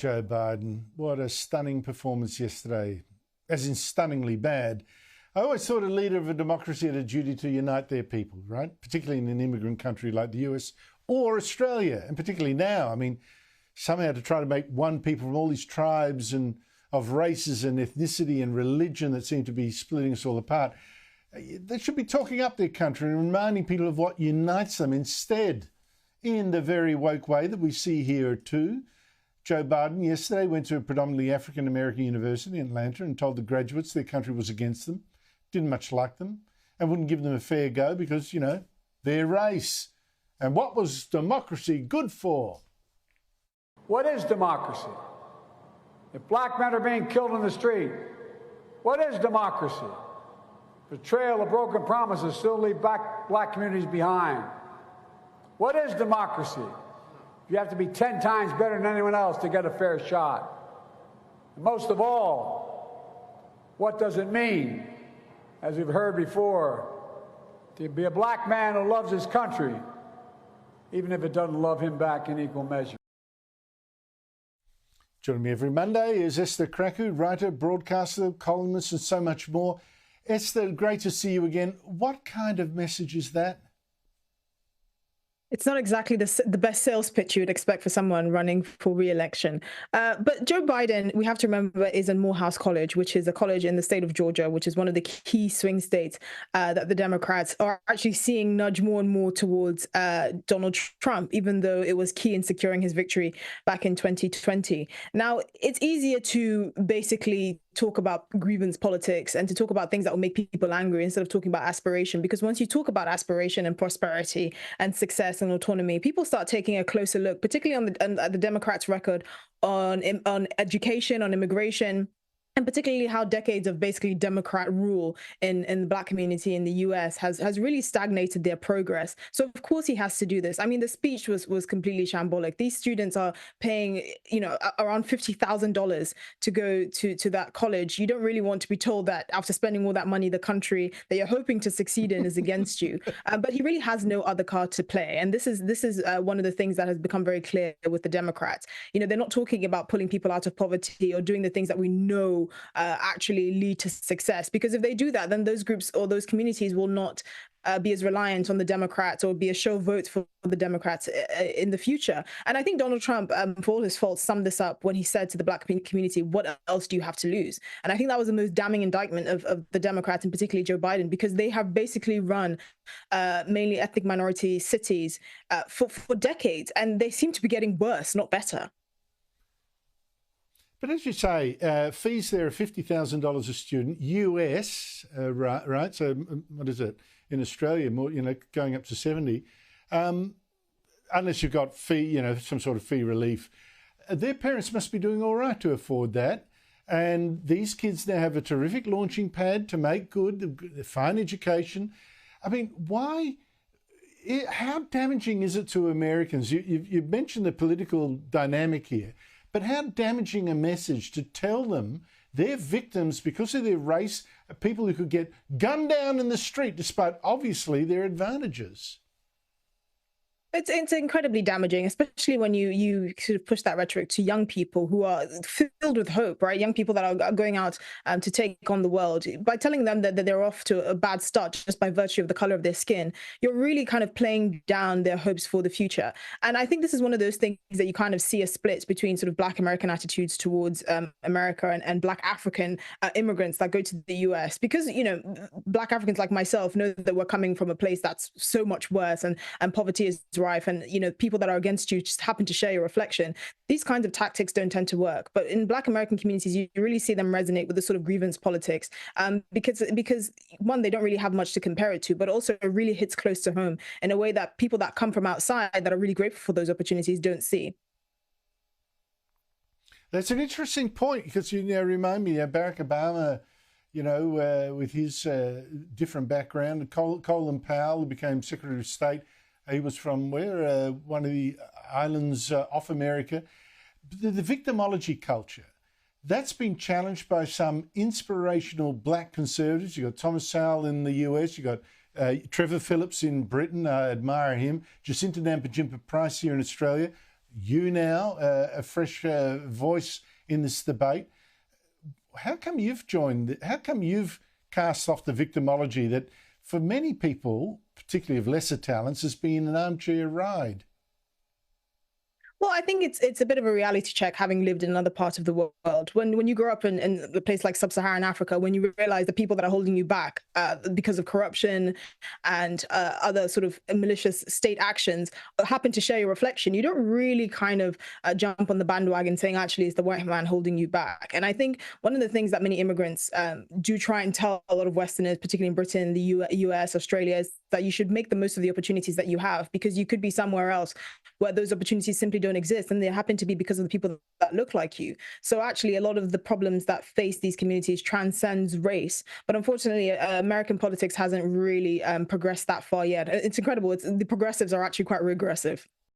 Joe Biden. What a stunning performance yesterday, as in stunningly bad. I always thought a leader of a democracy had a duty to unite their people, right? Particularly in an immigrant country like the US or Australia, and particularly now. I mean, somehow to try to make one people from all these tribes and of races and ethnicity and religion that seem to be splitting us all apart. They should be talking up their country and reminding people of what unites them instead, in the very woke way that we see here too. Joe Biden yesterday went to a predominantly African-American university in Atlanta and told the graduates their country was against them, didn't much like them, and wouldn't give them a fair go because, you know, their race. And what was democracy good for? What is democracy? If black men are being killed in the street, what is democracy? Betrayal of broken promises still leave black communities behind. What is democracy? You have to be 10 times better than anyone else to get a fair shot. And most of all, what does it mean, as we've heard before, to be a black man who loves his country, even if it doesn't love him back in equal measure? Joining me every Monday is Esther Krakue, writer, broadcaster, columnist, and so much more. Esther, great to see you again. What kind of message is that? It's not exactly the best sales pitch you would expect for someone running for re-election. But Joe Biden, we have to remember, is in Morehouse College, which is a college in the state of Georgia, which is one of the key swing states that the Democrats are actually seeing nudge more and more towards Donald Trump, even though it was key in securing his victory back in 2020. Now, it's easier to basically talk about grievance politics and to talk about things that will make people angry instead of talking about aspiration, because once you talk about aspiration and prosperity and success and autonomy, people start taking a closer look, particularly on the Democrats' record on education, on immigration, and particularly how decades of basically Democrat rule in the black community in the US has really stagnated their progress. So of course he has to do this. I mean, the speech was completely shambolic. These students are paying, you know, around $50,000 to go to that college. You don't really want to be told that after spending all that money, the country that you're hoping to succeed in is against you. But he really has no other card to play. And this is one of the things that has become very clear with the Democrats. You know, they're not talking about pulling people out of poverty or doing the things that we know actually lead to success, because if they do that, then those groups or those communities will not be as reliant on the Democrats or be a show vote for the Democrats in the future. And I think Donald Trump, for all his faults, summed this up when he said to the black community, what else do you have to lose? And I think that was the most damning indictment of the Democrats, and particularly Joe Biden, because they have basically run mainly ethnic minority cities for decades, and they seem to be getting worse, not better. But as you say, fees there are $50,000 a student, US, right? So what is it? In Australia, more, you know, going up to 70, unless you've got fee, you know, some sort of fee relief. Their parents must be doing all right to afford that. And these kids now have a terrific launching pad to make good, a fine education. I mean, why? How damaging is it to Americans? You mentioned the political dynamic here. But how damaging a message to tell them they're victims because of their race, people who could get gunned down in the street despite obviously their advantages. It's incredibly damaging, especially when you sort of push that rhetoric to young people who are filled with hope, right? Young people that are going out to take on the world. By telling them that they're off to a bad start just by virtue of the color of their skin, you're really kind of playing down their hopes for the future. And I think this is one of those things that you kind of see a split between sort of Black American attitudes towards America and Black African immigrants that go to the US. Because, you know, Black Africans like myself know that we're coming from a place that's so much worse and poverty is rife, and you know, people that are against you just happen to share your reflection. These kinds of tactics don't tend to work, but in Black American communities you really see them resonate with the sort of grievance politics, because one, they don't really have much to compare it to, but also it really hits close to home in a way that people that come from outside that are really grateful for those opportunities don't see. That's an interesting point, because you now remind me of Barack Obama, you know, with his different background. Colin Powell, who became Secretary of State, he was from where? One of the islands off America. The victimology culture, that's been challenged by some inspirational Black conservatives. You've got Thomas Sowell in the US, you've got Trevor Phillips in Britain, I admire him, Jacinta Nampijinpa Price here in Australia. you now, a fresh voice in this debate. How come you've joined? How come you've cast off the victimology that for many people, particularly of lesser talents, has been an armchair ride? Well, I think it's a bit of a reality check, having lived in another part of the world. When you grow up in a place like sub-Saharan Africa, when you realize the people that are holding you back because of corruption and other sort of malicious state actions happen to share your reflection, you don't really kind of jump on the bandwagon saying, actually, it's the white man holding you back. And I think one of the things that many immigrants do try and tell a lot of Westerners, particularly in Britain, the US, Australia, is that you should make the most of the opportunities that you have, because you could be somewhere else where those opportunities simply don't exist, and they happen to be because of the people that look like you. So actually, a lot of the problems that face these communities transcends race, but unfortunately, American politics hasn't really progressed that far yet. It's incredible. The progressives are actually quite regressive.